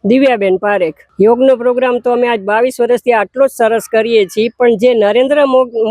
દિવ્યાબેન પારેખ. યોગનો પ્રોગ્રામ તો અમે આજ 22 વર્ષથી આટલો જ સરસ કરીએ છીએ, પણ જે નરેન્દ્ર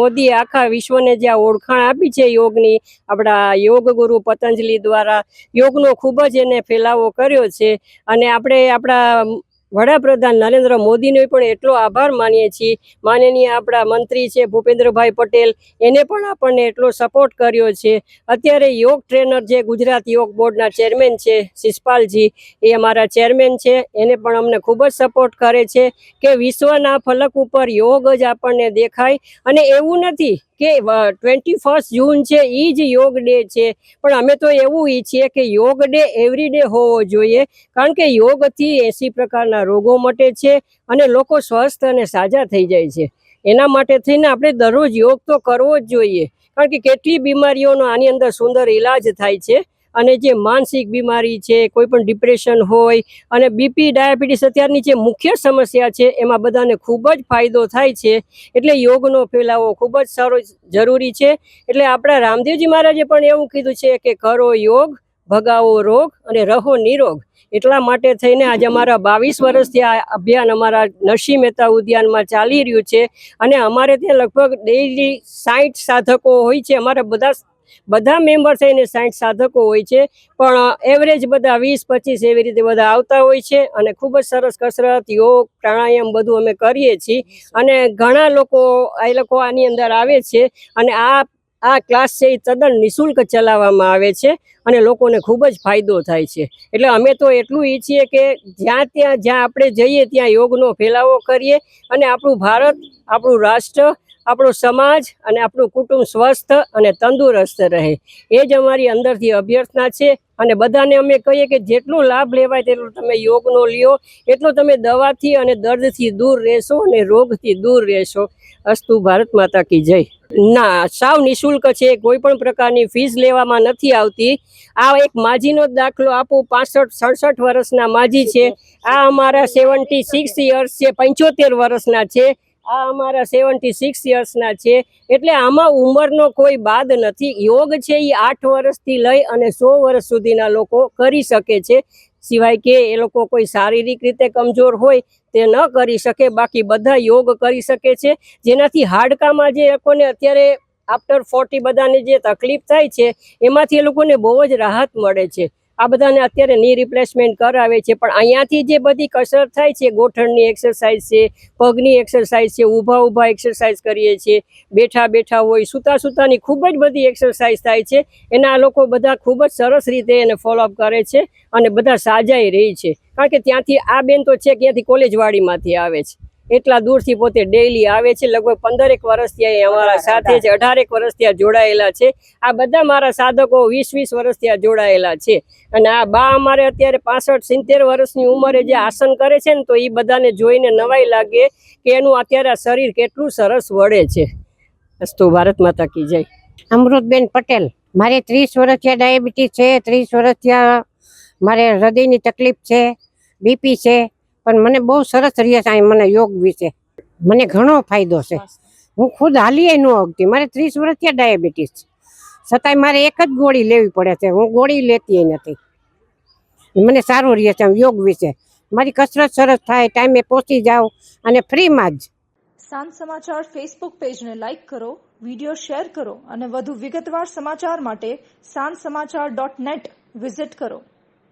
મોદીએ આખા વિશ્વને જે ઓળખાણ આપી છે યોગની, આપણા યોગ ગુરુ પતંજલિ દ્વારા યોગનો ખૂબ જ એને ફેલાવો કર્યો છે. અને આપણે આપણા વડાપ્રધાન નરેન્દ્ર મોદીનો પણ એટલો આભાર માનીએ છીએ. માનનીય આપણા મંત્રી છે ભૂપેન્દ્રભાઈ પટેલ, એને પણ આપણને એટલો સપોર્ટ કર્યો છે. અત્યારે યોગ ટ્રેનર જે ગુજરાત યોગ બોર્ડના ચેરમેન છે શિષપાલજી, એ અમારા ચેરમેન છે, એને પણ અમને ખૂબ જ સપોર્ટ કરે છે કે વિશ્વના ફલક ઉપર યોગ જ આપણને દેખાય. અને એવું નથી કે 21 જૂન છે એ જ યોગ ડે છે, પણ અમે તો એવું ઈચ્છીએ કે યોગ ડે એવરી ડે હોવો જોઈએ, કારણ કે યોગથી 80 પ્રકારના રોગો મટે છે અને લોકો સ્વસ્થ અને સાજા થઈ જાય છે. એના માટે થઈને આપણે દરરોજ યોગ તો કરવો જ જોઈએ, કારણ કે કેટલી બીમારીઓનો આની અંદર સુંદર ઈલાજ થાય છે. અને જે માનસિક બીમારી છે, કોઈ પણ ડિપ્રેશન હોય, અને બીપી ડાયાબિટીસ અત્યારની જે મુખ્ય સમસ્યા છે, એમાં બધાને ખૂબ જ ફાયદો થાય છે. એટલે યોગનો ફેલાવો ખૂબ જ સારો જરૂરી છે. એટલે આપણા રામદેવજી મહારાજે પણ એવું કીધું છે કે કરો યોગ, ભગાવો રોગ અને રહો નિરોગ. એટલા માટે થઈને આજે અમારા 22 વર્ષથી આ અભિયાન અમારા નરસિંહ મહેતા ઉદ્યાનમાં ચાલી રહ્યું છે. અને અમારે ત્યાં લગભગ ડેઈલી 60 સાધકો હોય છે. અમારા બધા મેમ્બર થઈને 60 સાધકો હોય છે, પણ એવરેજ બધા 20-25 એવી રીતે બધા આવતા હોય છે. અને ખૂબ જ સરસ કસરત, યોગ, પ્રાણાયામ બધું અમે કરીએ છીએ. અને ઘણા લોકો આની અંદર આવે છે. અને આ ક્લાસ છે એ તદ્દન નિઃશુલ્ક ચલાવવામાં આવે છે અને લોકોને ખૂબ જ ફાયદો થાય છે. એટલે અમે તો એટલું ઈચ્છીએ કે જ્યાં આપણે જઈએ ત્યાં યોગનો ફેલાવો કરીએ, અને આપણું ભારત, આપણું રાષ્ટ્ર, આપણો સમાજ અને આપણું કુટુંબ સ્વસ્થ અને તંદુરસ્ત રહે, એ જ અમારી અંદરથી અભ્યર્થના છે. અને બધાને અમે કહીએ કે જેટલો લાભ લેવાય તેટલો તમે યોગનો લ્યો, એટલો તમે દવાથી અને દર્દથી દૂર રહેશો અને રોગથી દૂર રહેશો. અસ્તુ. ભારત માતા કી જય. ના, સાવ નિઃશુલ્ક છે, કોઈ પણ પ્રકારની ફીસ લેવામાં નથી આવતી. આ એક માજીનો દાખલો આપું. 65-67 વર્ષના માજી છે. આ અમારા 76 યર્સ છે, 75 વર્ષના છે. આ અમારા 76 યર્સના છે. એટલે આમાં ઉંમરનો કોઈ બાદ નથી. યોગ છે એ 8 વર્ષથી લઈ અને 100 વર્ષ સુધીના લોકો કરી શકે છે, સિવાય કે એ લોકો કોઈ શારીરિક રીતે કમજોર હોય તે ન કરી શકે. બાકી બધા યોગ કરી શકે છે, જેનાથી હાડકામાં જે લોકોને અત્યારે આફ્ટર 40 બધાને જે તકલીફ થાય છે, એમાંથી એ લોકોને બહુ જ રાહત મળે છે. આ બધાને અત્યારે ની રિપ્લેસમેન્ટ કરાવે છે, પણ અહીંયાથી જે બધી કસરત થાય છે, ગોઠણની એક્સરસાઇઝ છે, પગની એક્સરસાઇઝ છે, ઊભા એક્સરસાઇઝ કરીએ છીએ, બેઠા હોય, સુતાની ખૂબ જ બધી એક્સરસાઇઝ થાય છે. એના લોકો બધા ખૂબ જ સરસ રીતે એને ફોલોઅપ કરે છે અને બધા સાજાઈ રહી છે. કારણ કે ત્યાંથી આ બેન તો છે ત્યાંથી કોલેજવાડીમાંથી આવે છે, એટલા દૂરથી પોતે ડેઈલી આવે છે. લગભગ 15 વર્ષથી અહીં અમારા સાથે જ, 18 વર્ષથી આ જોડાયેલા છે. આ બધા મારા સાધકો 20 વર્ષથી આ જોડાયેલા છે. અને આ બા અમારે અત્યારે 65-70 વર્ષની ઉંમરે જે આસન કરે છે ને, તો એ બધાને જોઈને નવાઈ લાગે કે એનું અત્યારે આ શરીર કેટલું સરસ વળે છે. અસ્તુ. ભારત માતા કી જય. અમૃતબેન પટેલ. મારે 30 વર્ષથી ડાયાબિટીસ છે, 30 વર્ષથી મારે હૃદયની તકલીફ છે, બીપી છે, પણ મને બહુ સરસ રહ્યા છે. મને યોગ વિશે મને ઘણો ફાયદો છે. હું ખુદ હાલીએ ન આવતી. મારે 30 વર્ષથી ડાયાબિટીસ, છતાંય મારે એક જ ગોળી લેવી પડે છે. હું ગોળી લેતી નથી. મને સારું રહે છે યોગ વિશે. મારી કસરત સરસ થાય, ટાઈમે પહોંચી જાઉં અને ફ્રીમાં જ. સાંજ સમાચાર ફેસબુક પેજને લાઇક કરો, વિડીયો શેર કરો અને વધુ વિગતવાર સમાચાર માટે sanssamachar.net વિઝિટ કરો.